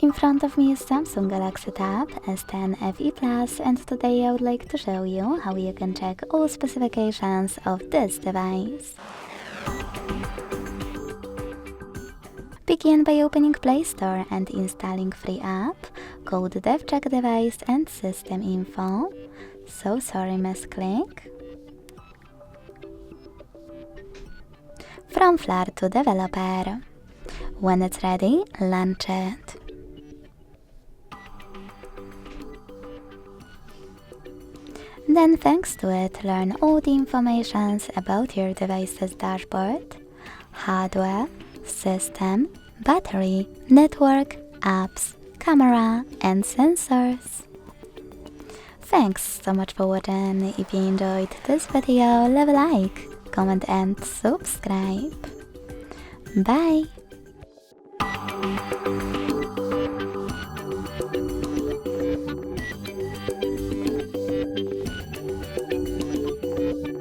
In front of me is Samsung Galaxy Tab S10 FE Plus, and today I would like to show you how you can check all specifications of this device. Begin by opening Play Store and installing free app called DevCheck device and system info. So sorry, misclick. From Flare to Developer. When it's ready, launch it. Then, thanks to it, learn all the information about your device's dashboard, hardware, system, battery, network, apps, camera, and sensors. Thanks so much for watching. If you enjoyed this video, leave a like, comment and subscribe. Bye!